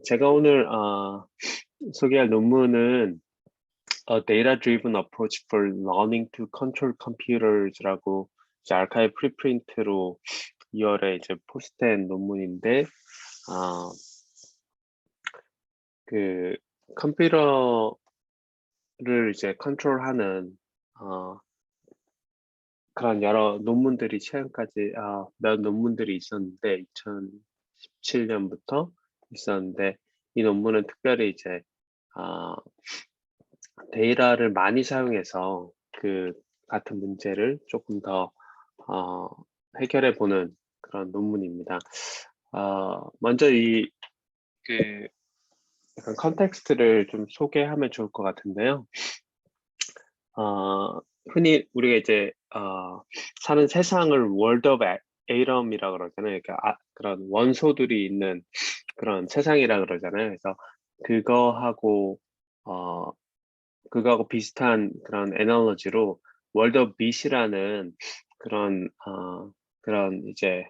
제가 오늘 소개할 논문은 Data-Driven Approach for Learning to Control Computers라고 이제 아카이브 프리프린트로 2월에 이제 포스트된 논문인데 그 컴퓨터를 이제 컨트롤하는 그런 여러 논문들이 최근까지 몇 논문들이 있었는데 2017년부터 있었는데 이 논문은 특별히 이제 데이터를 많이 사용해서 그 같은 문제를 조금 더 해결해 보는 그런 논문입니다. 먼저 그 약간 컨텍스트를 좀 소개하면 좋을 것 같은데요. 흔히 우리가 이제 사는 세상을 월드 오브 에이럼이라고 그러잖아요. 그러니까 그런 원소들이 있는 그런 세상이라 그러잖아요. 그래서 그거하고 그거하고 비슷한 그런 애널로지로 월드 오브 빛이라는 그런 이제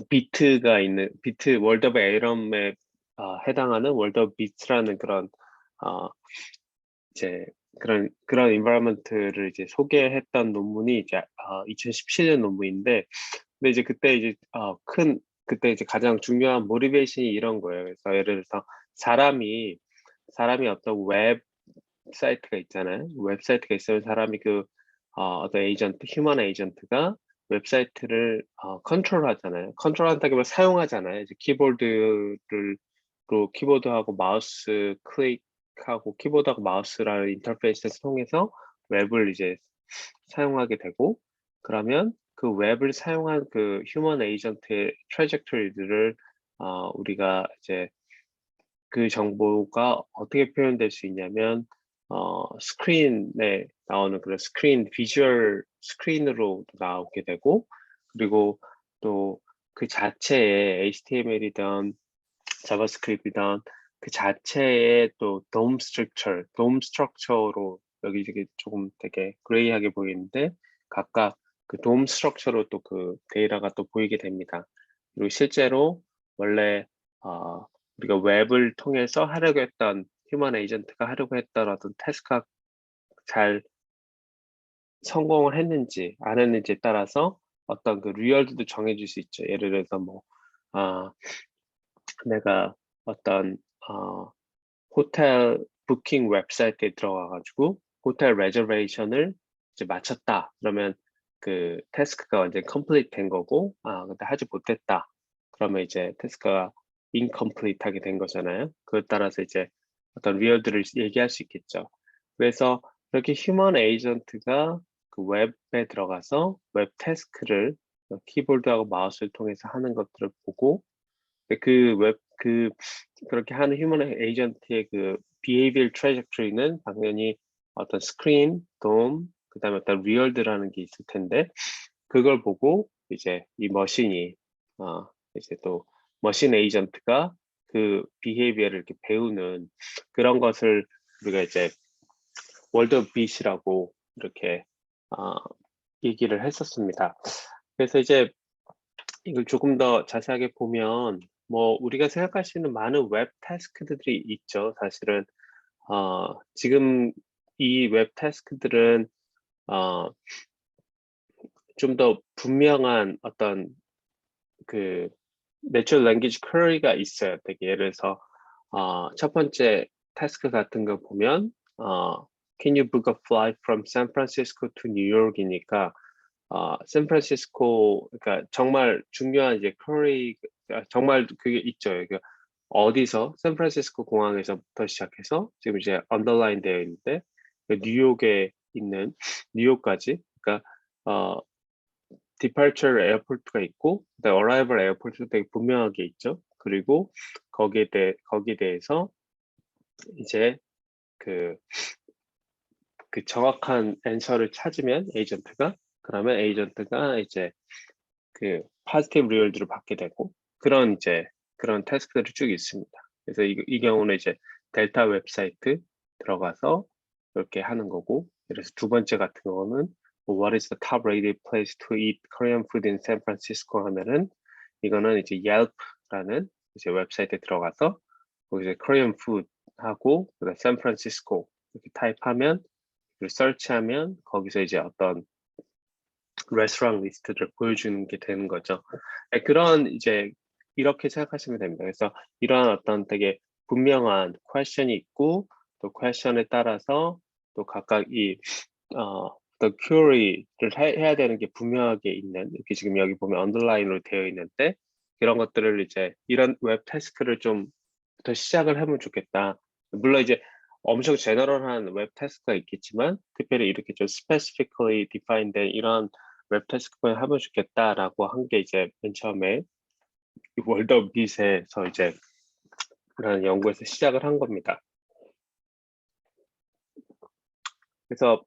비트가 있는 비트 월드 오브 에이럼에 해당하는 월드 오브 빛이라는 그런 이제 그런 environment를 이제 소개했던 논문이 이제 2017년 논문인데, 근데 이제 그때 이제 그때 이제 가장 중요한 모티베이션이 이런 거예요. 그래서 예를 들어서 사람이 어떤 웹사이트가 있잖아요. 웹사이트가 있으면 사람이 어떤 에이전트, 휴먼 에이전트가 웹사이트를 컨트롤하잖아요. 컨트롤한다기보다 사용하잖아요. 이제 키보드하고 마우스 클릭하고 키보드하고 마우스라는 인터페이스를 통해서 웹을 이제 사용하게 되고, 그러면 그 웹을 사용한 그 휴먼 에이전트의 트래젝토리들을 우리가 이제 그 정보가 어떻게 표현될 수 있냐면 스크린에 나오는 그런 비주얼 스크린으로 나오게 되고, 그리고 또 그 자체에 HTML이든 자바스크립트이든 그 자체에 또 돔 스트럭처로 여기 되게 조금 되게 그레이하게 보이는데 각각 그 돔 스트럭처로 또 그 데이터가 또 보이게 됩니다. 그리고 실제로 원래 우리가 웹을 통해서 하려고 했던 휴먼 에이전트가 하려고 했던 어떤 태스크가 잘 성공을 했는지 안 했는지에 따라서 어떤 그 리얼드도 정해질 수 있죠. 예를 들어서 뭐 내가 어떤 호텔 부킹 웹사이트에 들어가 가지고 호텔 레저베이션을 이제 마쳤다. 그러면 그 태스크가 완전 컴플리트 된 거고, 근데 하지 못했다. 그러면 이제 태스크가 인컴플리트 하게 된 거잖아요. 그에 따라서 이제 어떤 리얼드를 얘기할 수 있겠죠. 그래서 이렇게 휴먼 에이전트가 그 웹에 들어가서 웹 태스크를 키보드하고 마우스를 통해서 하는 것들을 보고, 그렇게 하는 휴먼 에이전트의 그 behavioral trajectory는 당연히 어떤 스크린, 돔, 그다음에 어떤 리얼드라는 게 있을 텐데, 그걸 보고 이제 이 머신이 이제 또 머신 에이전트가 그 behavior를 이렇게 배우는 그런 것을 우리가 이제 월드 오브 빛이라고 이렇게 얘기를 했었습니다. 그래서 이제 이걸 조금 더 자세하게 보면 뭐 우리가 생각할 수 있는 많은 웹 태스크들이 있죠. 사실은 지금 이 웹 태스크들은 좀 더 분명한 어떤 그 내추럴 랭귀지 쿼리가 있어요. 되게 예를 들어서 첫 번째 태스크 같은 거 보면 Can you book a flight from San Francisco to New York이니까 샌프란시스코, 그러니까 정말 중요한 이제 쿼리, 정말 그게 있죠. 그러니까 어디서 샌프란시스코 공항에서부터 시작해서 지금 이제 언더라인 되어 있는데 뉴욕에 있는 뉴욕까지, 그러니까 디파처 에어포트가 있고 그다음 어라이벌 에어포트가 되게 분명하게 있죠. 그리고 거기에 대해서 이제 그 정확한 앤서를 찾으면 에이전트가, 그러면 에이전트가 이제 그 파지티브 리월드를 받게 되고, 그런 태스크들이 쭉 있습니다. 그래서 이 경우는 이제 델타 웹사이트 들어가서 이렇게 하는 거고, 그래서 두 번째 같은 경우는 What is the top rated place to eat Korean food in San Francisco 하면은 이거는 이제 Yelp라는 이제 웹사이트에 들어가서 거기서 Korean food 하고 그다음 샌프란시스코 이렇게 타입하면 설치하면 거기서 이제 어떤 레스토랑 리스트를 보여주는 게 되는 거죠. 네, 그런 이제 이렇게 생각하시면 됩니다. 그래서 이러한 어떤 되게 분명한 퀘션이 있고 또 퀘션에 따라서 또 각각 이 어떤 큐어리를 해야 되는 게 분명하게 있는 이렇게 지금 여기 보면 언더라인으로 되어 있는데 이런 것들을 이제 이런 웹 태스크를 좀 더 시작을 하면 좋겠다. 물론 이제 엄청 제너럴한 웹 태스크가 있겠지만 특별히 이렇게 좀 specifically defined된 이런 웹 태스크를 하면 좋겠다라고 한 게 이제 맨 처음에 월드 오브 빛에서 이제 그런 연구에서 시작을 한 겁니다. 그래서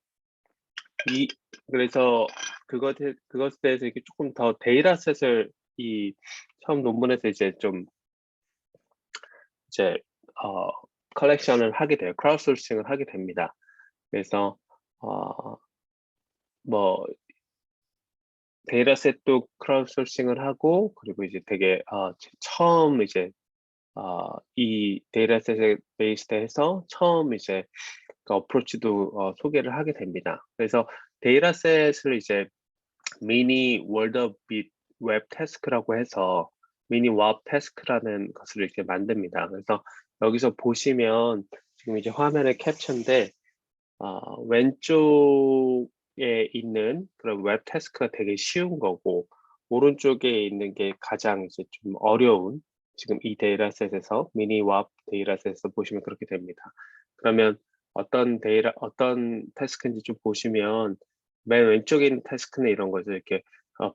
그래서 그것에 대해서 이렇게 조금 더 데이터셋을 이 처음 논문에서 이제 좀 이제 컬렉션을 하게 돼요. 크라우드소싱을 하게 됩니다. 그래서 뭐 데이터셋도 크라우드소싱을 하고 그리고 이제 되게 처음 이제 이 데이터셋에 베이스해서 처음 이제 그 어프로치도 소개를 하게 됩니다. 그래서 데이터셋을 이제 미니 월드 빛 웹 태스크라고 해서 미니 웹 태스크라는 것을 이렇게 만듭니다. 그래서 여기서 보시면 지금 이제 화면의 캡처인데 왼쪽에 있는 그런 웹 태스크가 되게 쉬운 거고 오른쪽에 있는 게 가장 이제 좀 어려운 지금 이 데이터셋에서 미니 웹 데이터셋에서 보시면 그렇게 됩니다. 그러면 어떤 태스크인지 좀 보시면 맨 왼쪽에 있는 태스크는 이런 거죠. 이렇게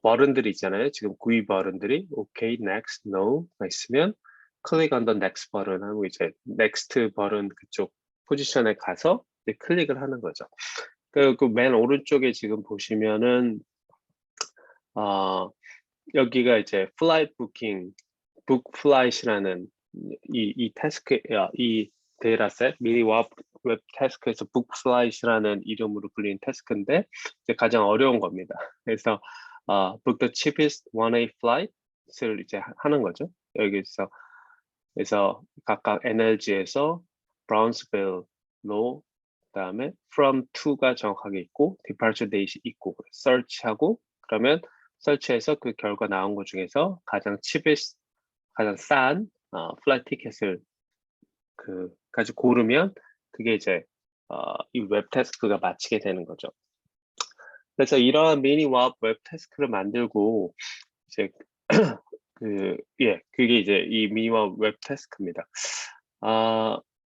버튼들이 있잖아요. 지금 구이 버튼들이 OK, Next, No가 있으면 클릭 on the Next 버튼 하고 이제 Next 버튼 그쪽 포지션에 가서 이제 클릭을 하는 거죠. 그 맨 오른쪽에 지금 보시면은 여기가 이제 플라이트 부킹, 북 플라이트라는 이 태스크, 이 데이터셋, 미니 웹 태스크에서 북 플라이트라는 이름으로 불리는 태스크인데 이제 가장 어려운 겁니다. 그래서 book the cheapest one-way flight을 이제 하는 거죠. 여기서 그래서 각각 NLG에서 브라운스빌로 그다음에 from to가 정확하게 있고 departure date이 있고 search하고 그러면 설치해서 그 결과 나온 것 중에서 가장 cheapest 가장 싼 플라이트 티켓을 가지고 고르면 그게 이제 이 웹 태스크가 마치게 되는 거죠. 그래서 이러한 미니 웹 태스크를 만들고 이제 그게 이제 이 미니 웹 태스크입니다.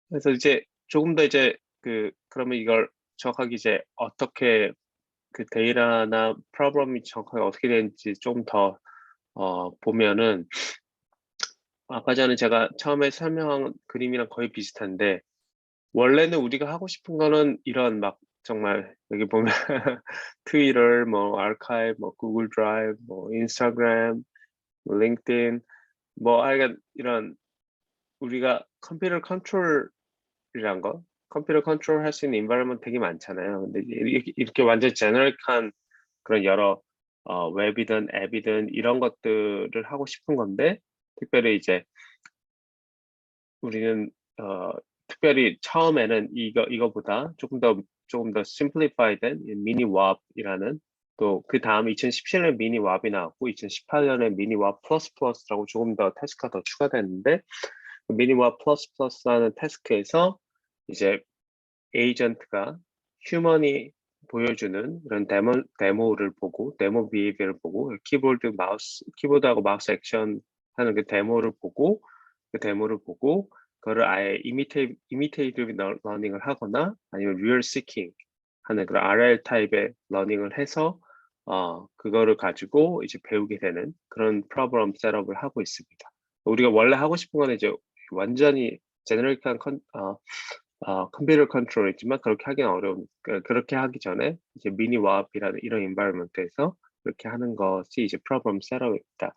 그래서 이제 조금 더 이제 그러면 이걸 정확하게 이제 어떻게 그 데이터나 프로그램이 정확하게 어떻게 되는지 좀 더 보면은 아까 전에 제가 처음에 설명한 그림이랑 거의 비슷한데 원래는 우리가 하고 싶은 거는 이런 막 정말 여기 보면 트위터, 뭐 아카이브, 뭐 구글 드라이브, 뭐 인스타그램, 뭐 링크드인, 뭐 하여간 이런 우리가 컴퓨터 컨트롤이란 거, 컴퓨터 컨트롤 할 수 있는 environment 되게 많잖아요. 근데 이렇게 완전 제너럴한 그런 여러 웹이든 앱이든 이런 것들을 하고 싶은 건데 특별히 이제 우리는 특별히 처음에는 이거보다 조금 더 simplify된 미니 왑이라는 또 그 다음 2017년에 미니 왑이 나왔고 2018년에 미니 왑 플러스 플러스라고 조금 더 태스크가 더 추가됐는데 미니 왑 플러스 플러스라는 태스크에서 이제 에이전트가 휴먼이 보여주는 그런 데모를 보고 데모 비헤이비어를 보고 키보드하고 마우스 액션 하는 그 데모를 보고 그거를 아예 이미테이티브 러닝을 하거나 아니면 리얼 시킹 하는 그런 RL 타입의 러닝을 해서 그거를 가지고 이제 배우게 되는 그런 프로그램 셋업을 하고 있습니다. 우리가 원래 하고 싶은 건 이제 완전히 제너럴한 컴퓨터 컨트롤이지만 그렇게 하기는 어려운 그렇게 하기 전에 이제 미니 와업이라는 이런 인바이러먼트에서 그렇게 하는 것이 이제 프로그램 셋업입니다.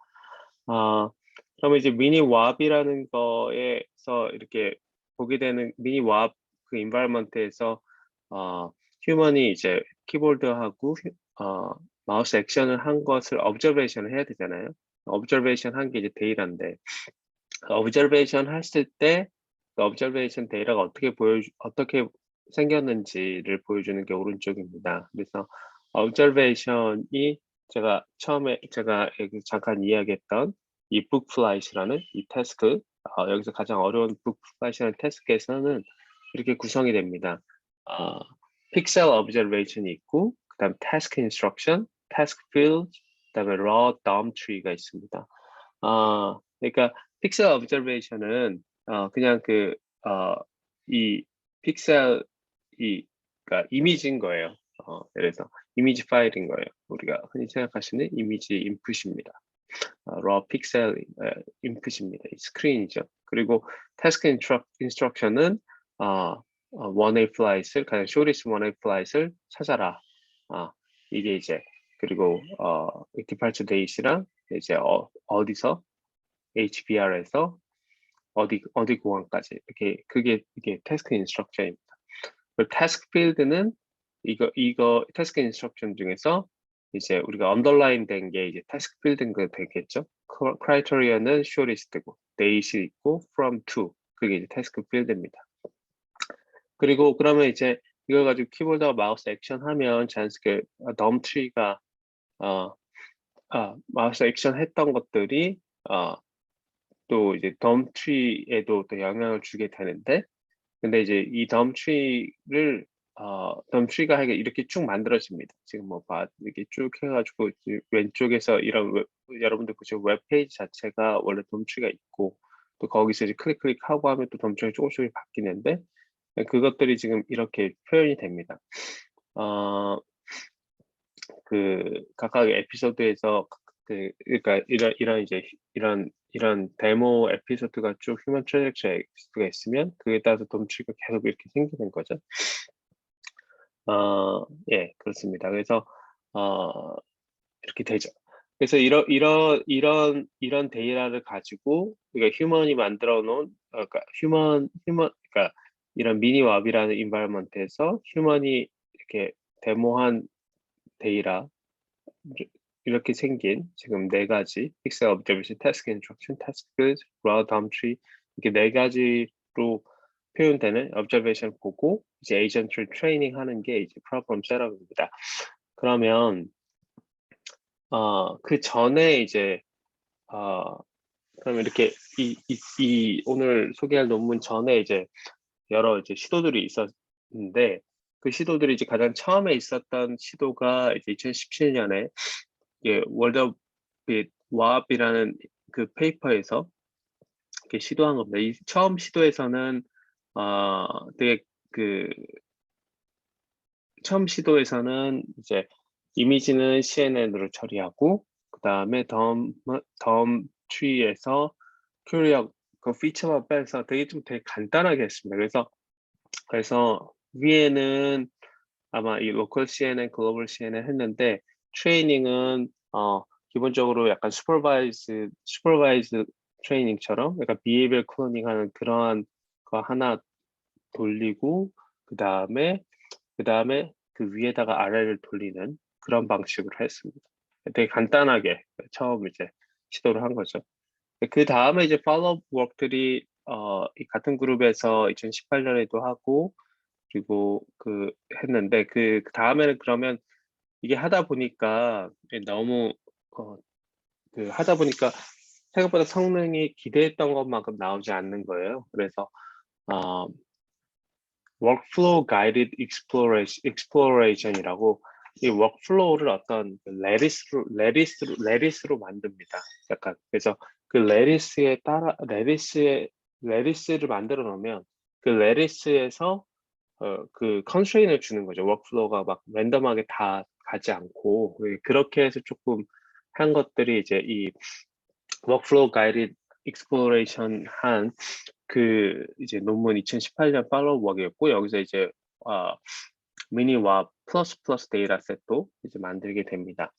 그러면 이제 미니 와업이라는 거에서 이렇게 보게 되는 미니 와업 그 인바이러먼트에서 휴먼이 이제 키보드하고 마우스 액션을 한 것을 observation을 해야 되잖아요. observation 한 게 이제 데이터인데 observation 했을 때 observation 데이터가 어떻게 생겼는지를 보여주는 게 오른쪽입니다. 그래서 observation이 제가 여기 잠깐 이야기했던 이 bookflight이라는 이 태스크, 여기서 가장 어려운 bookflight이라는 태스크에서는 이렇게 구성이 됩니다. 픽셀 observation이 있고, 그다음 task instruction, task field, 그다음에 raw DOM tree가 있습니다. 그러니까 픽셀 observation은 그냥 이 픽셀이 그러니까 이미지인 거예요. 예를 들어서 이미지 파일인 거예요. 우리가 흔히 생각하시는 이미지 인풋입니다. raw 픽셀 인풋입니다. 이 스크린이죠. 그리고 task instruction은 one-way flight을 가장 shortest one-way flight을 찾아라. 이게 이제 그리고 departure date랑 이제 어디서 HBR에서 어디 공항까지 이게 태스크 인스트럭션입니다. 태스크 필드는 이거 태스크 인스트럭션 중에서 이제 우리가 언더라인 된 게 이제 태스크 필드인 거 되겠죠. 크라이테리아는 shortest고 date이 있고 from to 그게 이제 태스크 필드입니다. 그리고 그러면 이제 이걸 가지고 키보드와 마우스 액션 하면 자연스럽게 DOM 트리가 마우스 액션 했던 것들이 또 이제 DOM 트리에도 또 영향을 주게 되는데, 근데 이제 이 DOM 트리를 DOM 트리가 이렇게 쭉 만들어집니다. 지금 뭐 이렇게 쭉 해가지고 왼쪽에서 여러분들 보시면 웹페이지 자체가 원래 DOM 트리가 있고, 또 거기서 이제 클릭하고 하면 또 DOM 트리가 조금씩 바뀌는데, 그것들이 지금 이렇게 표현이 됩니다. 그 각각의 에피소드에서 그러니까 이런 데모 에피소드가 쭉 휴먼 트래젝트리가 있으면 그에 따라서 돔치가 계속 이렇게 생기는 거죠. 예, 그렇습니다. 그래서 이렇게 되죠. 그래서 이런 데이터를 가지고 우리가 휴먼이 만들어 놓은 그러니까 그러니까 이런 미니 왑이라는 인바이러먼트에서 휴먼이 이렇게 데모한 데이터 이렇게 생긴 지금 네 가지 픽셀 observation, task instruction, task field, raw DOM tree 이렇게 네 가지로 표현되는 observation 보고 이제 agent를 트레이닝 하는 게 이제 problem setup입니다. 그러면 그 전에 이제 그러면 이렇게 이 오늘 소개할 논문 전에 이제 여러 이제 시도들이 있었는데 그 시도들이 이제 가장 처음에 있었던 시도가 이제 2017년에 월드 와업이라는 그 페이퍼에서 이렇게 시도한 겁니다. 이 처음 시도에서는 되게 처음 시도에서는 이제 이미지는 CNN으로 처리하고 그 다음에 덤 트리에서 큐리어 그 피처만 빼서 되게 간단하게 했습니다. 그래서 위에는 아마 이 로컬 CNN, 글로벌 CNN 했는데 트레이닝은 기본적으로 약간 슈퍼바이즈 트레이닝처럼 약간 비헤이비어 클로닝 하는 그러한 거 하나 돌리고 그 다음에 그 위에다가 아래를 돌리는 그런 방식으로 했습니다. 되게 간단하게 처음 이제 시도를 한 거죠. 그 다음에 이제 팔로우 워크들이 이 같은 그룹에서 2018년에도 하고 그리고 했는데 그 다음에는 그러면 이게 하다 보니까 너무 하다 보니까 생각보다 성능이 기대했던 것만큼 나오지 않는 거예요. 그래서 workflow guided exploration이라고 이 workflow를 어떤 레디스로 만듭니다. 약간 그래서 그 레디스를 만들어 놓으면 그 레디스에서 그 컨스트레인을 주는 거죠. 워크플로우가 막 랜덤하게 다 가지 않고 그렇게 해서 조금 한 것들이 이제 이 워크플로우 가이드 익스플로레이션 한 이제 논문 2018년 팔로우 워크였고 여기서 이제 미니와 플러스 데이터셋도 이제 만들게 됩니다.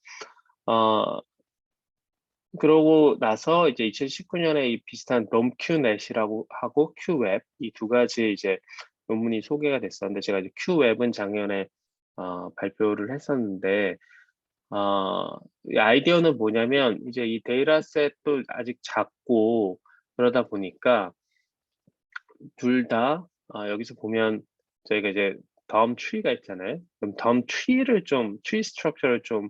그러고 나서 이제 2019년에 이 비슷한 롬큐넷이라고 하고 큐웹 이 두 가지 이제 논문이 소개가 됐었는데 제가 이제 큐웹은 작년에 발표를 했었는데 이 아이디어는 뭐냐면 이제 이 데이터셋도 아직 작고 그러다 보니까 둘 다 여기서 보면 저희가 이제 DOM tree가 있잖아요. 그럼 DOM tree를 좀 tree structure를 좀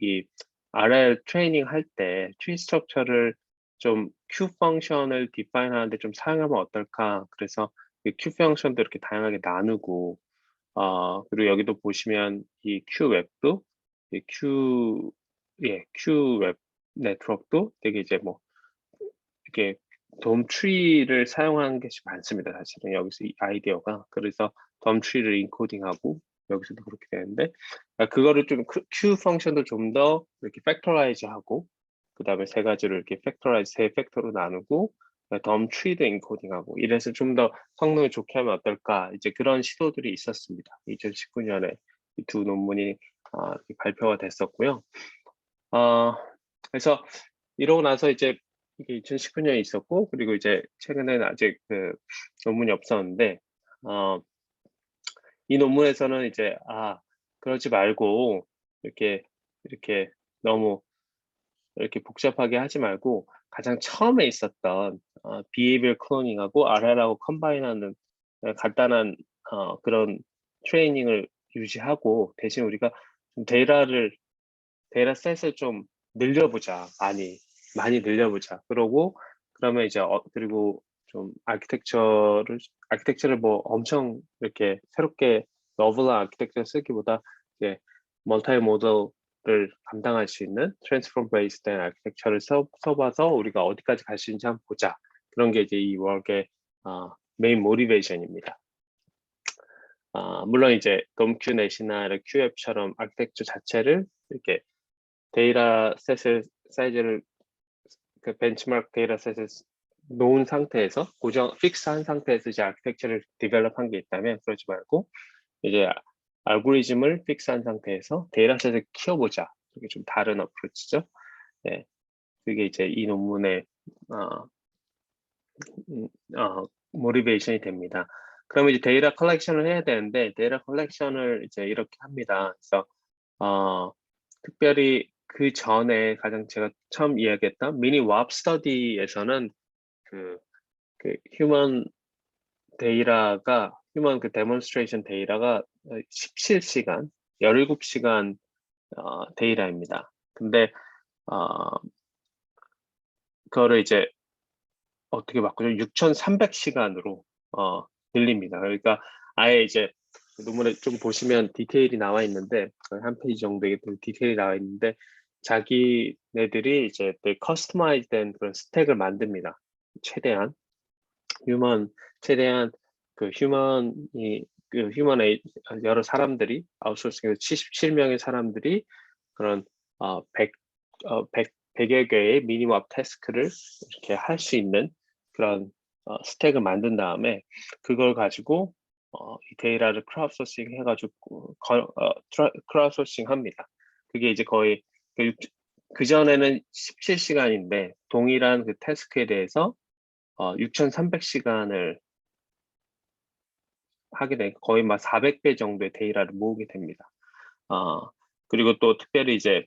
이 RL 트레이닝 할 때 tree structure를 좀 Q 펑션을 define 하는데 좀 사용하면 어떨까? 그래서 이 Q 펑션도 이렇게 다양하게 나누고 그리고 여기도 보시면 이 Q 웹도 이 Q 웹 네트워크도 되게 이제 뭐 이렇게 돔 트리를 사용하는 것이 많습니다. 사실은 여기서 이 아이디어가 그래서 돔 트리를 인코딩하고 여기서도 그렇게 되는데 그거를 좀 Q 펑션도 좀 더 이렇게 팩터라이즈하고 그 다음에 세 가지를 이렇게 팩터라이즈 세 팩터로 나누고 덤 트리도 인코딩하고 이래서 좀 더 성능을 좋게 하면 어떨까 이제 그런 시도들이 있었습니다. 2019년에 이 두 논문이 이렇게 발표가 됐었고요. 그래서 이러고 나서 이제 이게 2019년에 있었고 그리고 이제 최근에는 아직 그 논문이 없었는데 이 논문에서는 이제 그러지 말고 이렇게 너무 이렇게 복잡하게 하지 말고 가장 처음에 있었던 behavior cloning하고 RL하고 컴바인하는 간단한 그런 트레이닝을 유지하고 대신 우리가 좀 데이터셋을 좀 늘려보자. 많이 늘려보자. 그러면 이제 그리고 좀 아키텍처를 뭐 엄청 이렇게 새롭게 너블한 아키텍처를 쓰기보다 이제 멀티 모델을 감당할 수 있는 트랜스폼 베이스 된 아키텍처를 써봐서 우리가 어디까지 갈 수 있는지 한번 보자. 그런 게 이제 이 워크의 메인 모티베이션입니다. 물론 이제 돔큐넷이나 Q앱처럼 아키텍처 자체를 이렇게 데이터셋을 사이즈를 그 벤치마크 데이터셋을 놓은 상태에서 픽스한 상태에서 이제 아키텍처를 디벨롭한 게 있다면 그러지 말고 이제 알고리즘을 픽스한 상태에서 데이터셋을 키워보자. 이게 좀 다른 어프로치죠. 네, 그게 이제 이 논문의 모티베이션이 됩니다. 그러면 이제 데이터 컬렉션을 해야 되는데 데이터 컬렉션을 이제 이렇게 합니다. 그래서 특별히 그 전에 가장 제가 처음 이야기했던 미니 왑 스터디에서는 그 휴먼 데이터가 휴먼 그 데몬스트레이션 데이터가 17시간, 17시간 데이터입니다. 근데 그거를 이제 어떻게 바꾸죠? 6,300시간으로 늘립니다. 그러니까 아예 이제 논문에 좀 보시면 디테일이 나와 있는데 거의 한 페이지 정도의 디테일이 나와 있는데 자기네들이 이제 커스터마이즈된 그런 스택을 만듭니다. 최대한 최대한 여러 사람들이 아웃소싱에서 77명의 사람들이 그런 100여 개의 미니맵 태스크를 이렇게 할 수 있는 그런 스택을 만든 다음에 그걸 가지고 이 데이터를 크라우드소싱 해가지고 크라우드소싱 합니다. 그게 이제 거의 그 전에는 17시간인데 동일한 그 태스크에 대해서 6,300시간을 하게 되니까 거의 막 400배 정도의 데이터를 모으게 됩니다. 그리고 또 특별히 이제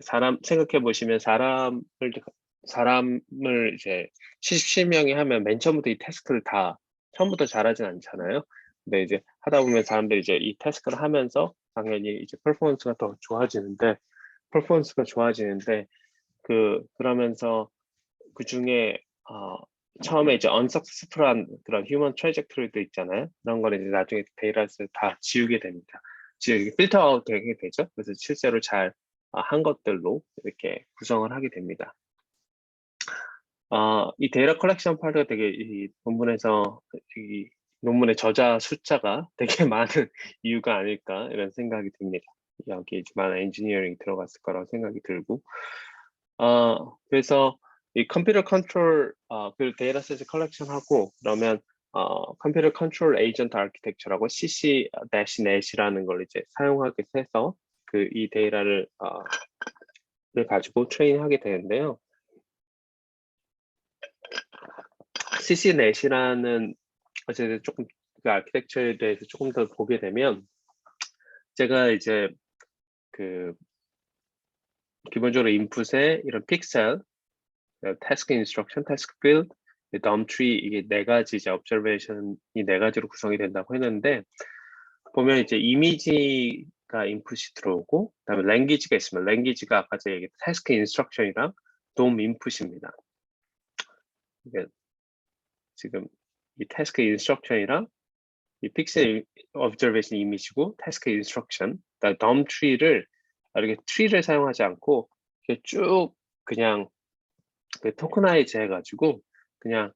생각해 보시면 사람을 이제 77명이 하면 맨 처음부터 이 태스크를 다 처음부터 잘하진 않잖아요. 근데 이제 하다 보면 사람들이 이제 이 태스크를 하면서 당연히 이제 퍼포먼스가 좋아지는데 그러면서 그 중에 처음에 이제 unsuccessful한 그런 휴먼 트래젝토리도 있잖아요. 그런 거를 이제 나중에 데이터를 다 지우게 됩니다. 필터 아웃 되게 되죠. 그래서 실제로 잘 한 것들로 이렇게 구성을 하게 됩니다. 이 데이터 컬렉션 파트가 되게 이 논문의 저자 숫자가 되게 많은 이유가 아닐까 이런 생각이 듭니다. 여기에 많은 엔지니어링이 들어갔을 거라고 생각이 들고 그래서 이 컴퓨터 컨트롤 그 데이터셋을 컬렉션하고 그러면 컴퓨터 컨트롤 에이전트 아키텍처라고 CC-net이라는 걸 이제 사용하게 해서 이 데이터를 가지고 트레이닝하게 되는데요. CC-net이라는 어쨌든 조금 그 아키텍처에 대해서 조금 더 보게 되면 제가 이제 기본적으로 인풋에 이런 픽셀 task instruction, task field, DOM tree 이게 네 가지 이제 observation이 네 가지로 구성이 된다고 했는데 보면 이제 이미지가 인풋이 들어오고 그다음에 language가 있으면 language가 아까 제가 얘기했던 task instruction이랑 DOM input입니다. 이게 지금 이 task instruction이랑 이 픽셀 observation 이미지고 task instruction, 그다음에 DOM tree를 이렇게 tree를 사용하지 않고 이렇게 쭉 그냥 그 토크나이즈 해가지고 그냥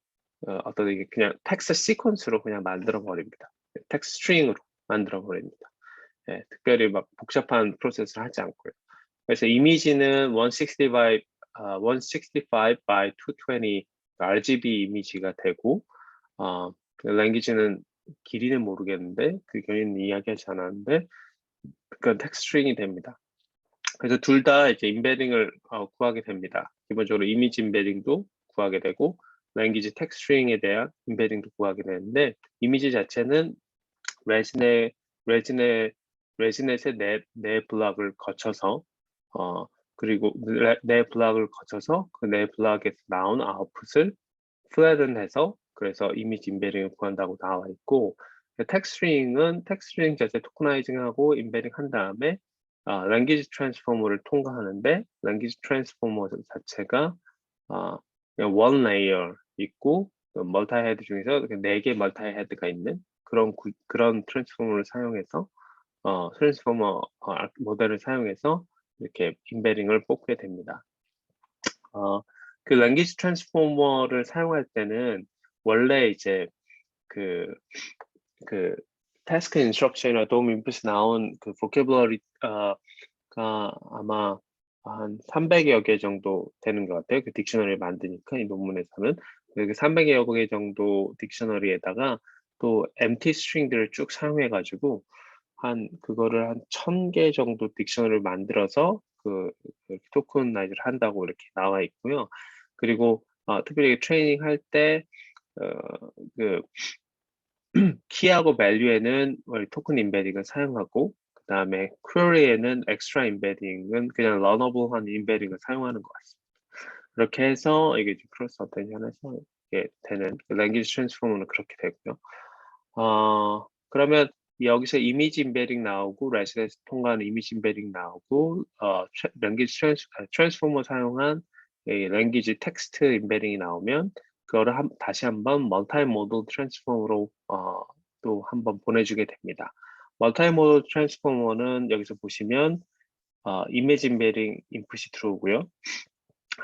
어떤 이게 그냥 텍스트 시퀀스로 그냥 만들어 버립니다. 텍스트 스트링으로 만들어 버립니다. 예, 특별히 막 복잡한 프로세스를 하지 않고요. 그래서 이미지는 165 by 220 RGB 이미지가 되고 랭귀지는 길이는 모르겠는데 그 교수는 이야기하지 않았는데 그 텍스트 스트링이 됩니다. 그래서 둘 다 이제 인베딩을 구하게 됩니다. 기본적으로 이미지 인베딩도 구하게 되고 랭귀지 텍스트 스트링에 대한 인베딩도 구하게 되는데 이미지 자체는 레지넷의 네 블럭을 거쳐서 그리고 네 블럭을 거쳐서 그 네 블럭에서 나온 아웃풋을 플랫은해서 그래서 이미지 인베딩을 구한다고 나와 있고 텍스트 스트링은 텍스트 스트링 자체 토커나이징하고 인베딩 한 다음에 랭귀지 트랜스포머를 통과하는데 랭귀지 트랜스포머 자체가 그냥 원 레이어 있고 멀티 헤드 중에서 4개 멀티 헤드가 있는 그런 트랜스포머를 사용해서 트랜스포머 모델을 사용해서 이렇게 인베딩을 뽑게 됩니다. 그 랭귀지 트랜스포머를 사용할 때는 원래 이제 그 task instruction이나 DOM input이 나온 그 vocabulary가 아마 한 300여 개 정도 되는 것 같아요. 그 딕셔너리 만드니까 이 논문에서는 그 300여 개 정도 딕셔너리에다가 또 empty string들을 쭉 사용해가지고 그거를 한 1000개 정도 딕셔너리를 만들어서 그 토큰나이즈를 한다고 이렇게 나와 있고요. 그리고 특별히 트레이닝 할 때 그 키하고 밸류에는 토큰 인베딩을 사용하고 그 다음에 퀘리에는 엑스트라 인베딩은 그냥 러너블한 인베딩을 사용하는 것 같습니다. 그렇게 해서 이게 크로스 어텐션에서 이게 되는 랭귀지 트랜스포머는 그렇게 되고요. 그러면 여기서 이미지 인베딩 나오고 레지던스 통과하는 이미지 인베딩 나오고 랭귀지 트랜스포머 사용한 랭귀지 텍스트 인베딩이 나오면 그거를 다시 한번 멀티 모드 트랜스포머로 또 한번 보내주게 됩니다. 멀티 모드 트랜스포머는 여기서 보시면 이미지 인베딩 인풋이 들어오고요.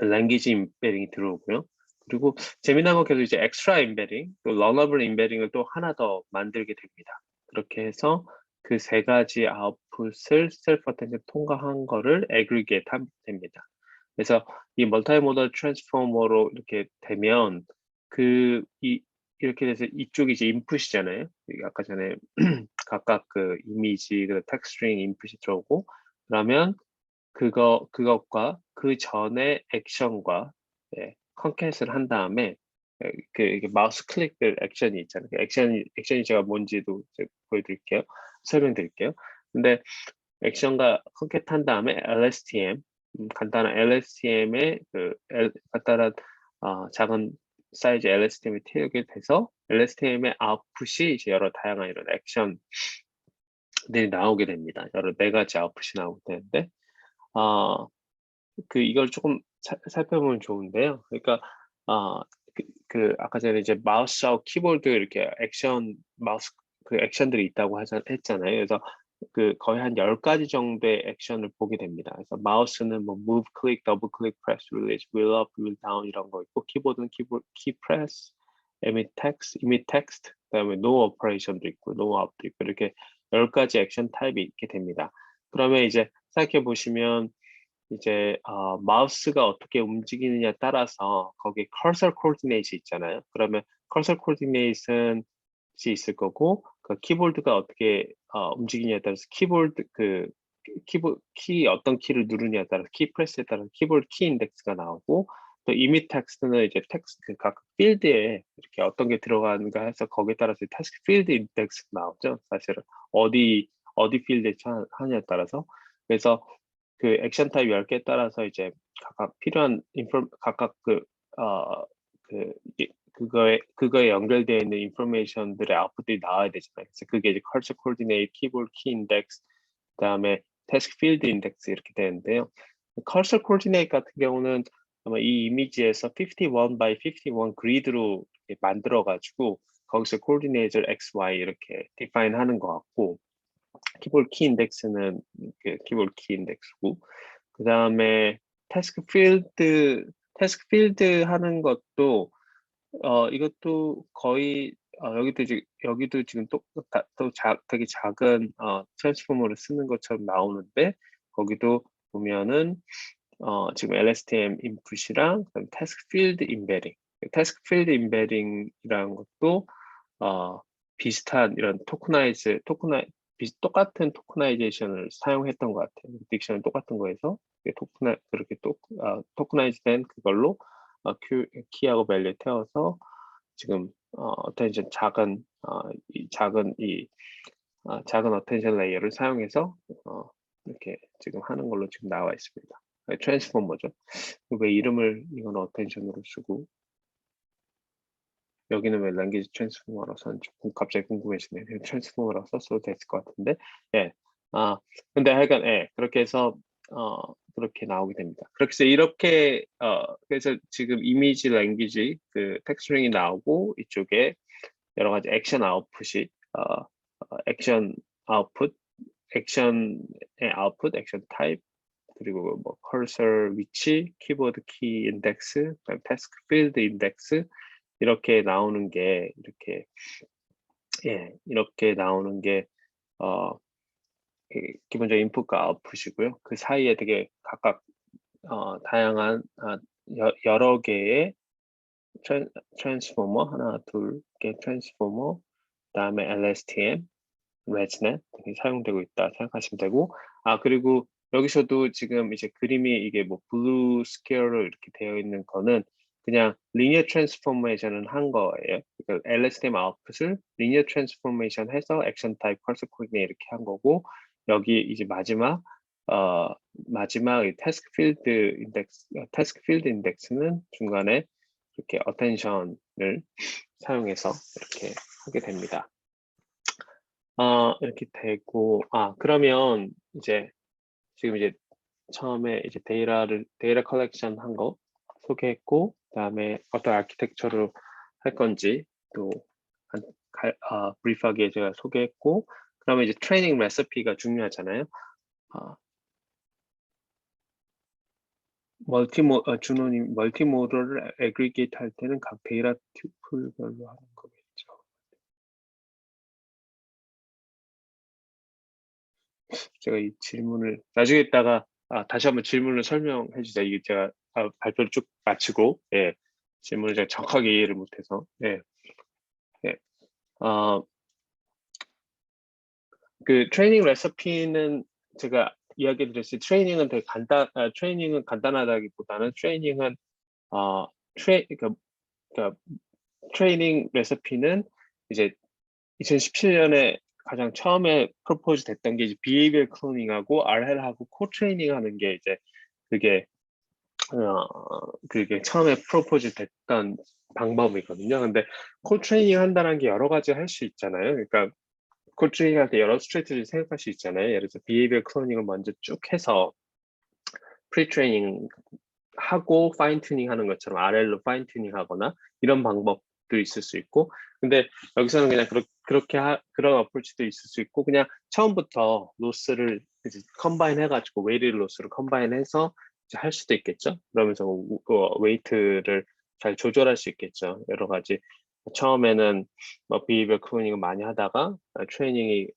랭귀지 인베딩이 들어오고요. 그리고 재미난 건 계속 이제 엑스트라 인베딩, 또 러너블 인베딩을 또 하나 더 만들게 됩니다. 그렇게 해서 그 세 가지 아웃풋을 셀프 어텐션 통과한 거를 애그리게이트 하면 됩니다. 그래서 이 멀티모달 트랜스포머로 이렇게 되면 이렇게 돼서 이쪽이 이제 인풋이잖아요. 아까 전에 각각 그 이미지, 그 텍스트 스트링 인풋이 들어오고 그러면 그것과 그 전에 액션과 컨캣을 한 다음에 이게 마우스 클릭 액션이 있잖아요. 액션이 제가 뭔지도 보여드릴게요. 설명드릴게요. 근데 액션과 컨캣 한 다음에 LSTM 간단한 LSTM에 간단한 작은 사이즈 LSTM이 태우게 돼서 LSTM의 아웃풋이 이제 여러 다양한 이런 액션들이 나오게 됩니다. 여러 네 가지 아웃풋이 나오게 되는데 이걸 조금 살펴보면 좋은데요. 그러니까 아까 전에 이제 마우스하고 키보드 이렇게 마우스 액션들이 있다고 했잖아요. 그래서 거의 한 10가지 정도의 액션을 보게 됩니다. 그래서 마우스는 뭐 move, click, double click, press, release, wheel up, wheel down 이런 거 있고 키보드는 key press, emit text, 그다음에 no operation도 있고 no out도 있고 이렇게 10가지 액션 타입이 있게 됩니다. 그러면 이제 생각해 보시면 이제 마우스가 어떻게 움직이느냐에 따라서 거기에 커서 코디네이트 있잖아요. 그러면 커서 코디네이트는 있을 거고 그 키보드가 어떻게 움직이냐에 따라서 키 어떤 키를 누르냐에 따라서 키 프레스에 따라서 키보드 키 인덱스가 나오고 또 이미 텍스트는 이제 텍스트 각 필드에 이렇게 어떤 게 들어가는가 해서 거기에 따라서 텍스트 필드 인덱스가 나오죠. 사실은 어디 필드에 하냐에 따라서 그래서 그 액션 타입 10개에 따라서 이제 각각 필요한 각각 그거에 연결되어 있는 인포메이션들의 아웃풋들이 나와야 되잖아요. 그래서 그게 이제 cursor coordinate, keyboard key index, 그다음에 task field index 이렇게 되는데요. cursor coordinate 같은 경우는 아마 이 이미지에서 51 by 51 그리드로 만들어가지고 거기서 coordinate를 x, y 이렇게 define 하는 것 같고, keyboard key index는 그 keyboard key index고, 그 다음에 task field 하는 것도 이것도 거의 여기도 지금 되게 작은 트랜스포머를 쓰는 것처럼 나오는데, 거기도 보면은 지금 LSTM 인풋이랑 task field embedding, task field embedding이라는 것도 비슷한 이런 똑같은 토크나이제이션을 사용했던 것 같아요. 딕션은 똑같은 거에서 그렇게 토크나이즈된 그걸로 키하고 밸류 태워서 지금 어텐션 작은 어텐션 레이어를 사용해서 이렇게 지금 하는 걸로 지금 나와 있습니다. 트랜스포머죠. 왜 이건 어텐션으로 쓰고 여기는 왜 랭귀지 트랜스포머라고 썼는지 갑자기 궁금해지네요. 트랜스포머라고 썼어도 됐을 것 같은데, 예. 근데 하여간 그렇게 해서 그렇게 나오게 됩니다. 그렇게 해서 그래서 지금 이미지 랭귀지 그 텍스트링이 나오고, 이쪽에 여러 가지 액션 아웃풋이 액션 아웃풋, 액션의 아웃풋, 액션 타입, 그리고 뭐 커서 위치, 키보드 키 인덱스, 태스크 필드 인덱스 이렇게 나오는 게 이렇게 나오는 게 기본적인 인풋과 아웃풋이고요. 그 사이에 되게 각각 다양한 여러 개의 트랜스포머, 하나, 둘 개 트랜스포머, 그다음에 LSTM, ResNet 등이 사용되고 있다 생각하시면 되고, 그리고 여기서도 지금 이제 그림이 이게 뭐 블루 스퀘어로 이렇게 되어 있는 거는 그냥 리니어 트랜스포메이션을 한 거예요. 그러니까 LSTM 아웃풋을 리니어 트랜스포메이션 해서 액션 타입 컬서 코디네이트 이렇게 한 거고, 여기 이제 마지막 태스크 필드 인덱스는 중간에 이렇게 어텐션을 사용해서 이렇게 하게 됩니다. 이렇게 되고, 그러면 지금 처음에 데이터 컬렉션 한 거 소개했고, 그다음에 어떤 아키텍처로 할 건지 또 브리프하게 제가 소개했고, 그러면 이제 트레이닝 레시피가 중요하잖아요. 준호님, 멀티모드를 애그리게이트 할 때는 각 데이터 튜플별로 하는 거겠죠. 제가 이 질문을 나중에 있다가 다시 한번 질문을 설명해 주세요. 이게 제가 발표를 쭉 마치고 질문을 제가 정확하게 이해를 못해서 그 트레이닝 레시피는 제가 이야기 드렸어요. 트레이닝은 간단하다기보다는 트레이닝은 그러니까 트레이닝 레시피는 이제 2017년에 가장 처음에 프로포즈 됐던 게 이제 비헤이비어 클로닝하고 RL하고 코트레이닝 하는 게 이제 그게 처음에 프로포즈 됐던 방법이거든요. 근데 코트레이닝 한다는 게 여러 가지 할 수 있잖아요. 그러니까 코트레이닝 할 때 여러 스트레이트를 생각할 수 있잖아요. 예를 들어서 비헤이비어 클로닝을 먼저 쭉 해서 프리트레이닝 하고 파인 튜닝 하는 것처럼 RL로 파인 튜닝 하거나 이런 방법도 있을 수 있고, 근데 여기서는 그냥 그런 어프로치도 있을 수 있고, 그냥 처음부터 로스를 이제 컴바인 해가지고 웨이트 로스를 컴바인 해서 이제 할 수도 있겠죠. 그러면서 웨이트를 잘 조절할 수 있겠죠. 여러 가지 처음에는 비헤이비어 클로닝을 많이 하다가 트레이닝이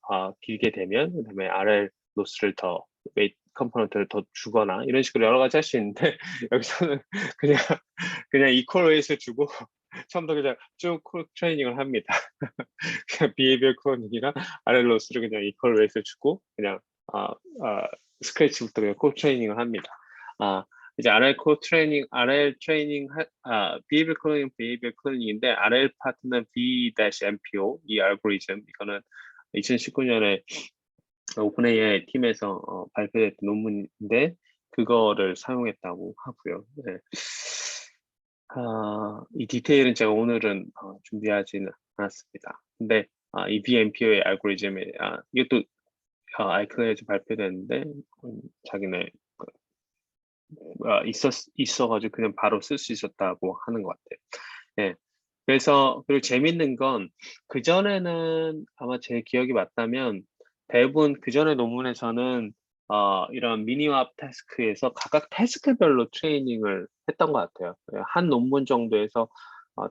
길게 되면 그다음에 RL 로스를 더 웨이트 컴포넌트를 더 주거나 이런 식으로 여러 가지 할 수 있는데 여기서는 그냥 이퀄 웨이트를 주고 처음부터 그냥 쭉 트레이닝을 합니다. 그냥 비헤이비어 클로닝이랑 RL 로스를 그냥 이퀄 웨이트를 주고 그냥 스크래치부터 그냥 코 트레이닝을 합니다. 이제 비헤이비어 클로닝인데 RL 파트는 B-MPO 이 알고리즘, 이거는 2019년에 오픈AI 팀에서 발표됐던 논문인데 그거를 사용했다고 하고요. 이 디테일은 제가 오늘은 준비하지는 않았습니다. 근데 이 BMPO의 알고리즘에 이것도 아이클레에서 발표됐는데 자기네 있어가지고 그냥 바로 쓸 수 있었다고 하는 것 같아요. 예. 그래서 그리고 재밌는 건 그전에는 아마 제 기억이 맞다면 대부분 그전에 논문에서는 이런 미니맵 태스크에서 각각 태스크별로 트레이닝을 했던 것 같아요. 한 논문 정도에서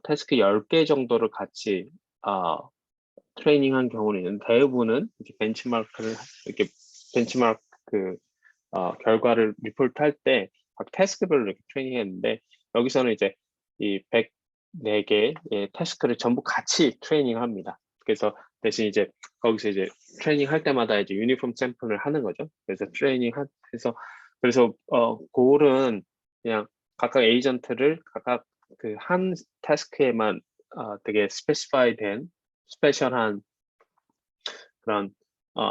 태스크 10개 정도를 같이 트레이닝한 경우는 있는데 대부분은 이렇게 벤치마크를 이렇게 벤치마크 결과를 리포트 할 때 각 태스크별로 이렇게 트레이닝했는데 여기서는 이제 이 104개의 태스크를 전부 같이 트레이닝을 합니다. 그래서 대신 이제 거기서 이제 트레이닝 할 때마다 이제 유니폼 샘플을 하는 거죠. 그래서 해서 그래서 그거는 그냥 각각 에이전트를 각각 그 한 태스크에만 되게 스페시파이된 스페셜한 그런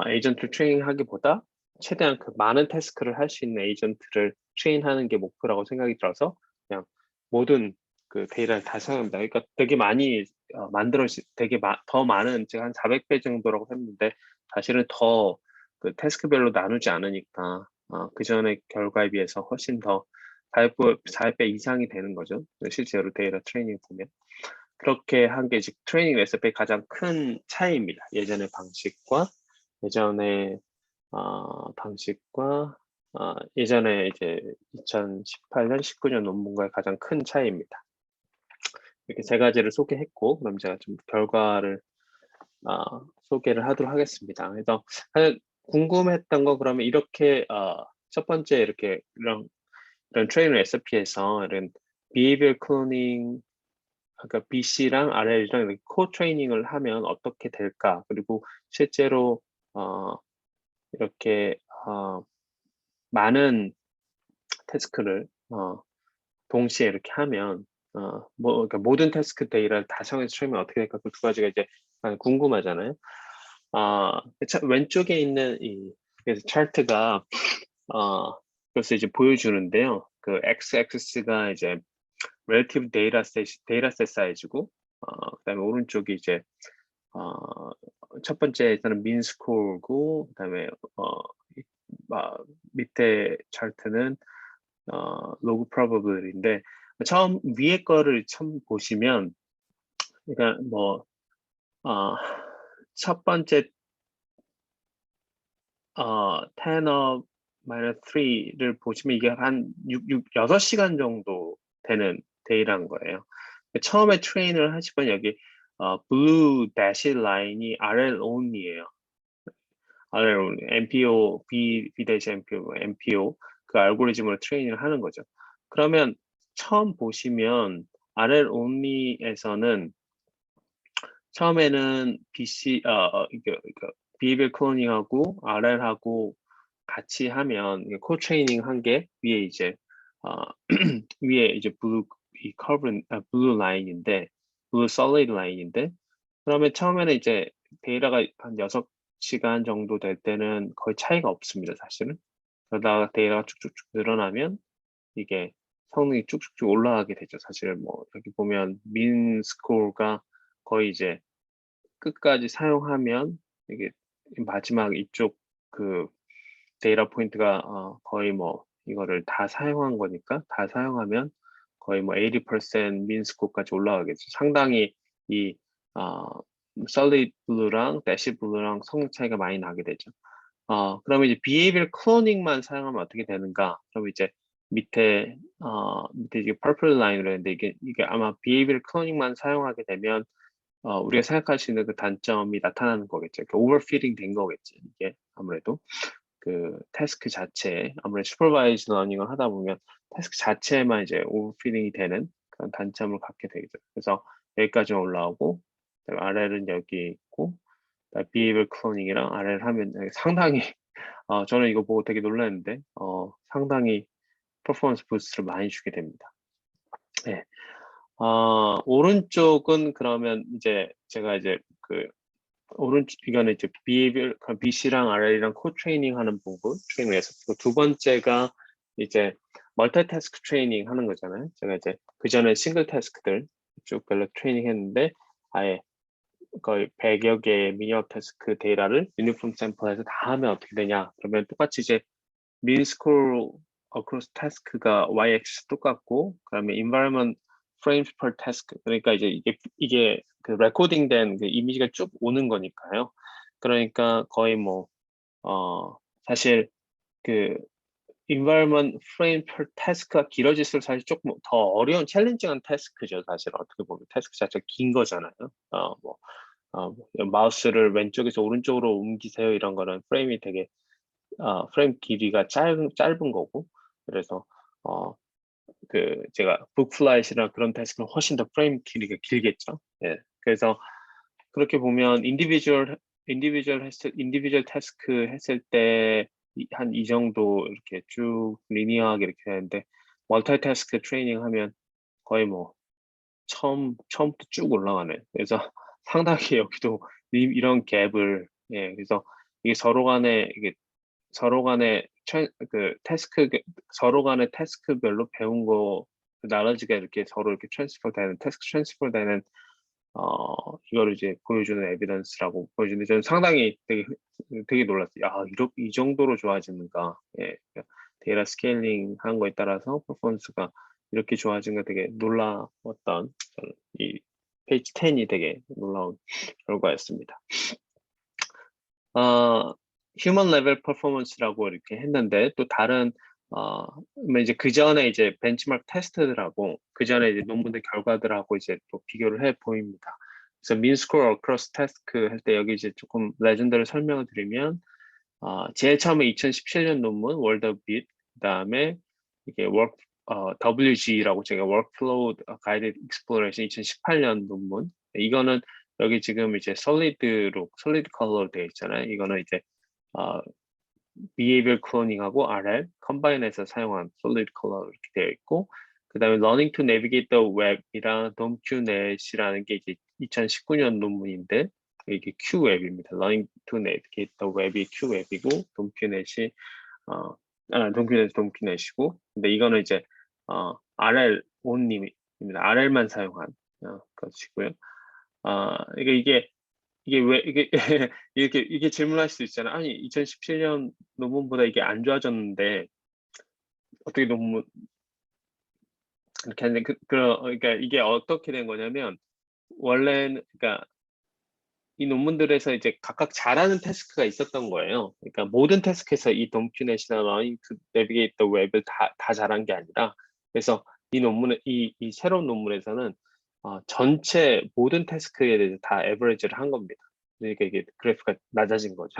에이전트 트레이닝하기보다 최대한 그 많은 태스크를 할 수 있는 에이전트를 트레인하는 게 목표라고 생각이 들어서 그냥 모든 그 데이터를 다 사용합니다. 그러니까 되게 많이 되게 더 많은 제가 한 400배 정도라고 했는데 사실은 더 그 태스크별로 나누지 않으니까 그 전에 결과에 비해서 훨씬 더 400배 이상이 되는 거죠. 실제로 데이터 트레이닝 보면. 그렇게 한 게 지금 트레이닝 레시피의 가장 큰 차이입니다. 예전의 방식과 예전의 방식과 예전에 이제 2018년, 19년 논문과의 가장 큰 차이입니다. 이렇게 세 가지를 소개했고, 그럼 제가 좀 결과를 소개를 하도록 하겠습니다. 그래서 궁금했던 거 그러면 이렇게 첫 번째 이렇게 이런 트레이닝 레시피에서 이런 behavior cloning 그러니까 BC랑 RL이랑 이렇게 코-트레이닝을 하면 어떻게 될까? 그리고 실제로 이렇게 많은 태스크를 동시에 이렇게 하면 그러니까 모든 태스크 데이터를 다 사용해서 트레이닝 어떻게 될까? 그 두 가지가 이제 궁금하잖아요. 왼쪽에 있는 이 그래서 차트가 그래서 이제 보여주는데요. 그 x-axis가 이제 relative 데이터셋 사이즈고 그다음에 오른쪽이 이제 첫 번째에서는 mean score고 그다음에 밑에 차트는 log probability인데 처음 위에 거를 처음 보시면 그러니까 첫 번째 10 of minus 3를 보시면 이게 한 6시간 정도 되는 데이터인 거예요. 처음에 트레인을 하시면 여기 blue dash 라인이 RL only예요. RL only, MPO, B-MPO, MPO 그 알고리즘으로 트레이닝을 하는 거죠. 그러면 처음 보시면 RL only에서는 처음에는 behavior cloning하고 RL하고 같이 하면 코 트레이닝 한 게 위에 이제 위에 이제 이 블루 라인인데 블루 솔리드 라인인데 그러면 처음에는 이제 데이터가 한 6시간 정도 될 때는 거의 차이가 없습니다, 사실은. 그러다가 데이터가 쭉쭉쭉 늘어나면 이게 성능이 쭉쭉쭉 올라가게 되죠. 사실 뭐 여기 보면 민 스코어가 거의 이제 끝까지 사용하면 이게 마지막 이쪽 그 데이터 포인트가 거의 뭐 이거를 다 사용한 거니까 다 사용하면 거의 뭐 80% 민스코까지 올라가겠죠. 상당히 이 솔리드 블루랑 대시 블루랑 성능 차이가 많이 나게 되죠. 그러면 이제 behavior cloning만 사용하면 어떻게 되는가? 그럼 이제 밑에 이게 purple 라인으로 했는데 이게 아마 behavior cloning만 사용하게 되면 우리가 생각할 수 있는 그 단점이 나타나는 거겠죠. 오버피딩 된 거겠지. 이게 아무래도 그 태스크 자체에 아무래도 슈퍼바이즈 러닝을 하다 보면 태스크 자체에만 이제 오버피딩이 되는 그런 단점을 갖게 되겠죠. 그래서 여기까지 올라오고 RL은 여기 있고 behavior cloning이랑 RL 하면 상당히 저는 이거 보고 되게 놀랐는데 상당히 퍼포먼스 부스트를 많이 주게 됩니다. 네. 오른쪽은 그러면 이제 제가 이제 그 오른쪽 이거는 이제 BC랑 RL이랑 코 트레이닝 하는 부분 트레이닝에서 두 번째가 이제 멀티태스크 트레이닝 하는 거잖아요. 제가 이제 그 전에 싱글 태스크들 쭉 별로 트레이닝 했는데 아예 거의 100여 개의 미니어 태스크 데이터를 유니폼 샘플에서 다 하면 어떻게 되냐? 그러면 똑같이 이제 mean scroll across task가 y-axis 똑같고, 그다음에 environment frames per task. 그러니까 이제 이게 그 레코딩된 그 이미지가 쭉 오는 거니까요. 그러니까 거의 뭐 사실 그 environment frame per task가 길어질수록 사실 조금 더 어려운 챌린징한 태스크죠. 사실 어떻게 보면 태스크 자체가 긴 거잖아요. 마우스를 왼쪽에서 오른쪽으로 옮기세요 이런 거는 프레임이 되게 프레임 길이가 짧은 거고, 그래서 제가 북플라잇이나 그런 태스크는 훨씬 더 프레임 길이가 길겠죠. 예. 그래서 그렇게 보면 인디비주얼 태스크 했을 때 한 이 정도 이렇게 쭉 리니어하게 이렇게 되는데, 멀티태스크 트레이닝 하면 거의 뭐 처음부터 쭉 올라가네. 그래서 상당히 여기도 이런 갭을, 예, 그래서 이게 서로 간에 서로 간의 태스크별로 배운 거, 나머지가 이렇게 서로 이렇게 태스크 트랜스퍼 되는, 이거를 이제 보여주는 에비던스라고 보여주는데, 저는 상당히 되게 놀랐어요. 이 정도로 좋아지는가. 예. 데이터 스케일링 한 거에 따라서 퍼포먼스가 이렇게 좋아진 거 되게 놀라웠던, 저는 이 페이지 10이 되게 놀라운 결과였습니다. 휴먼 레벨 퍼포먼스라고 이렇게 했는데, 또 다른 이제 그 전에 이제 벤치마크 테스트들하고 그 전에 이제 논문들 결과들하고 이제 또 비교를 해 보입니다. 그래서 민스코어 어크로스 테스트 할 때 여기 이제 조금 레전드를 설명을 드리면, 제일 처음에 2017년 논문 월드 빛, 그다음에 이게 WG라고 제가 Workflow Guided Exploration 2018년 논문. 이거는 여기 지금 이제 솔리드 컬러로 되어 있잖아요. 이거는 이제 behavior cloning하고 RL 컴바인해서 사용한 솔리드 컬러로 이렇게 되어 있고, 그 다음에 Learning to Navigate the Web이랑 domqnet이라는 게 이제 2019년 논문인데, 이게 QWeb입니다. Learning to Navigate the Web이 QWeb이고, domqnet이 domqnet이고, 근데 이거는 이제 RL only입니다. RL만 사용한 것이고요. 이게 왜 이게 질문할 수 있잖아요. 아니 2017년 논문보다 이게 안 좋아졌는데 어떻게 논문 이렇게 하는데, 그러니까 이게 어떻게 된 거냐면, 원래는 그러니까 이 논문들에서 이제 각각 잘하는 태스크가 있었던 거예요. 그러니까 모든 태스크에서 이 domqnet이나 Learning to Navigate the Web을 다 잘한 게 아니라, 그래서 이 새로운 논문에서는 전체 모든 태스크에 대해서 다 에버리지를 한 겁니다. 그러니까 이게 그래프가 낮아진 거죠.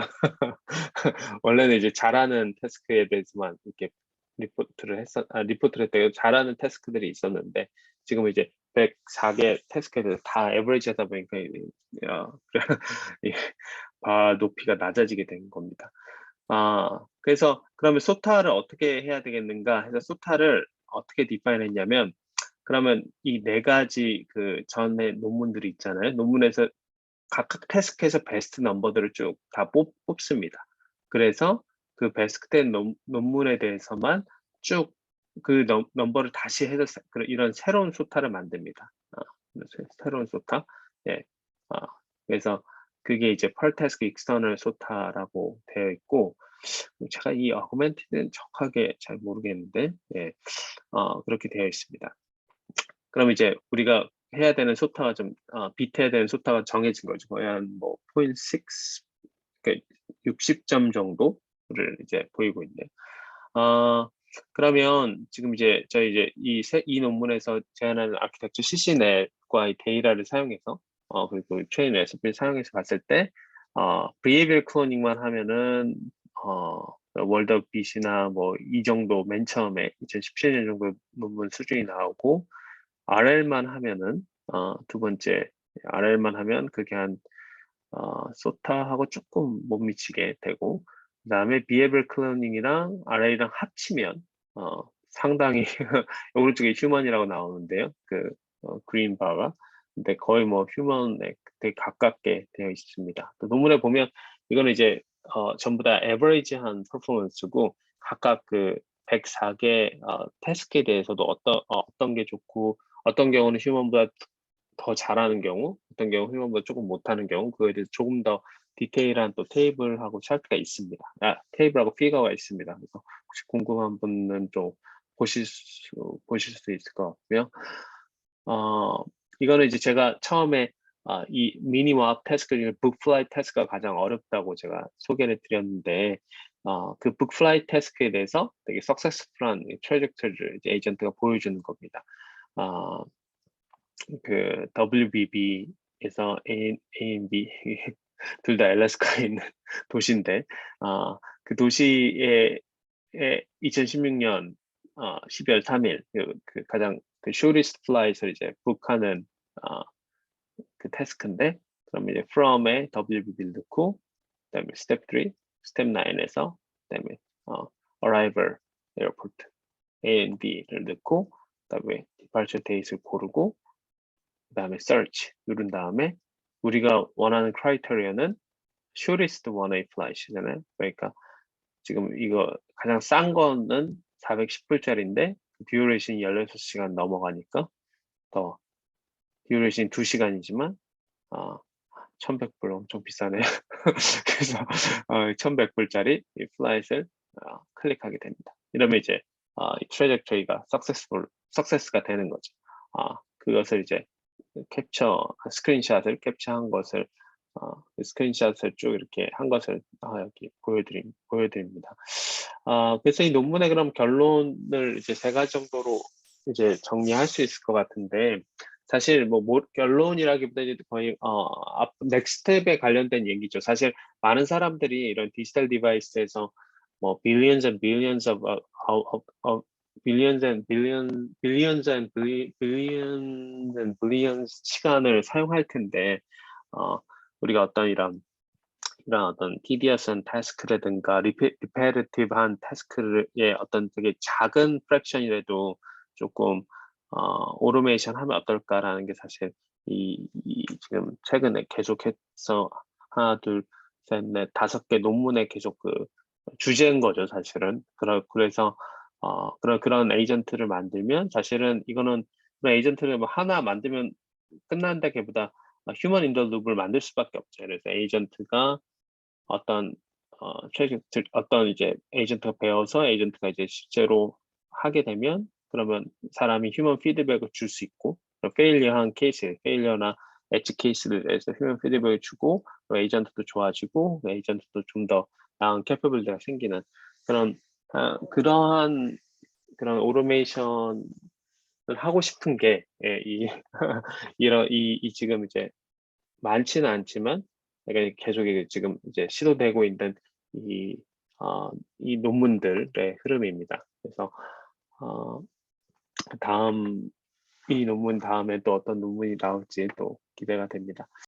원래는 이제 잘하는 태스크에 대해서만 이렇게 리포트를 했다가 잘하는 태스크들이 있었는데, 지금 이제 104개 태스크에 대해서 다 에버리지 하다 보니까 높이가 낮아지게 된 겁니다. 그래서 그러면 소타를 어떻게 해야 되겠는가 해서 소타를 어떻게 디파인 했냐면, 그러면 이 네 가지 그 전에 논문들이 있잖아요. 논문에서 각각 태스크에서 베스트 넘버들을 쭉 다 뽑습니다. 그래서 그 베스트 된 논문에 대해서만 쭉 그 넘버를 다시 해서 이런 새로운 소타를 만듭니다. 새로운 소타. 예. 그래서 그게 이제 펄 태스크 익스터널 소타라고 되어 있고, 제가 이 어그멘티드는 정확하게 잘 모르겠는데, 예. 그렇게 되어 있습니다. 그럼 이제 우리가 해야 되는 소타가 비트해야 되는 소타가 정해진 거죠. 거의 한뭐 0.6, 그러니까 60점 정도를 이제 보이고 있네요. 그러면 지금 이제 저희 이제 이 논문에서 제안하는 아키텍처 CCNet과의 데이터를 사용해서 그리고 트레인 레시피를 사용해서 봤을 때 behavior cloning만 하면은 월드 오브 빛이나 뭐 이 정도 맨 처음에 2017년 정도 논문 수준이 나오고, RL만 하면은 두 번째 RL만 하면 그게 한 소타하고 조금 못 미치게 되고, 그 다음에 behavior cloning이랑 RL이랑 합치면 상당히 오른쪽에 휴먼이라고 나오는데요. 그린 바가. 근데 거의 뭐 휴먼에 되게 가깝게 되어 있습니다. 또 논문에 보면 이거는 이제 전부 다 에버리지한 퍼포먼스고, 각각 그 104개 태스크에 대해서도 어떤 게 좋고 어떤 경우는 휴먼보다 더 잘하는 경우, 어떤 경우 휴먼보다 조금 못하는 경우, 그거에 대해서 조금 더 디테일한 또 테이블하고 차트가 있습니다. 테이블하고 피거가 있습니다. 그래서 혹시 궁금한 분은 좀 보실 수 있을 것 같고요. 이거는 이제 제가 처음에 이 미니와 태스크 중에 북플라이 태스크가 가장 어렵다고 제가 소개를 드렸는데 그 북플라이 태스크에 대해서 되게 석세스풀한 트래젝터리를 이제 에이전트가 보여주는 겁니다. 그 WBB에서 A&B 둘 다 알래스카에 있는 도시인데 그 도시에 2016년 12월 3일 그 가장 그 쇼리스트 플라이트를 이제 북하는 그 태스크인데 그러면 이제 from에 WBB를 넣고 그다음에 스텝 3, 스텝 9에서 그다음에 arrival airport A and B를 넣고 그다음에 departure date를 고르고 그다음에 search 누른 다음에 우리가 원하는 크라이테리어는 shortest one-way flight이잖아요. 그러니까 지금 이거 가장 싼 거는 410불짜리인데 듀레이션이 16시간 넘어가니까 더 듀레이션 2시간이지만 1100불 엄청 비싸네요. 그래서 1100불짜리 이 플라잇을 클릭하게 됩니다. 이러면 이제 이 트래젝토리가 석세스가 되는 거죠. 그것을 이제 스크린샷을 캡처한 것을 스크린샷을 쭉 이렇게 한 것을 여기 보여드립니다. 그래서 이 논문의 그럼 결론을 이제 세 가지 정도로 이제 정리할 수 있을 것 같은데 사실 뭐 결론이라기보다 이제 거의 넥스트 스텝에 관련된 얘기죠. 사실 많은 사람들이 이런 디지털 디바이스에서 뭐 billions and billions of billions and billions 시간을 사용할 텐데 우리가 이런 어떤 tedious한 태스크라든가 repetitive한 태스크의 어떤 되게 작은 프랙션이라도 조금 오토메이션 하면 어떨까라는 게 사실 지금 최근에 계속해서 하나, 둘, 셋, 넷, 5개 논문에 계속 그 주제인 거죠, 사실은. 그래서 그런 에이전트를 만들면 사실은 이거는 그런 에이전트를 뭐 하나 만들면 끝난다기보다 휴먼 인더 룹을 만들 수밖에 없죠. 그래서 에이전트가 어떤 이제 에이전트가 배워서 에이전트가 이제 실제로 하게 되면 그러면 사람이 휴먼 피드백을 줄 수 있고 페일리어한 케이스, 페일리어나 엣지 케이스를 해서 휴먼 피드백을 주고 에이전트도 좋아지고 에이전트도 좀 더 나은 캐퍼빌리티가 생기는 그러한 그런 오토메이션을 하고 싶은 게 지금 이제 많지는 않지만 계속 지금 이제 시도되고 있는 이 논문들의 흐름입니다. 그래서 이 논문 다음에 또 어떤 논문이 나올지 또 기대가 됩니다.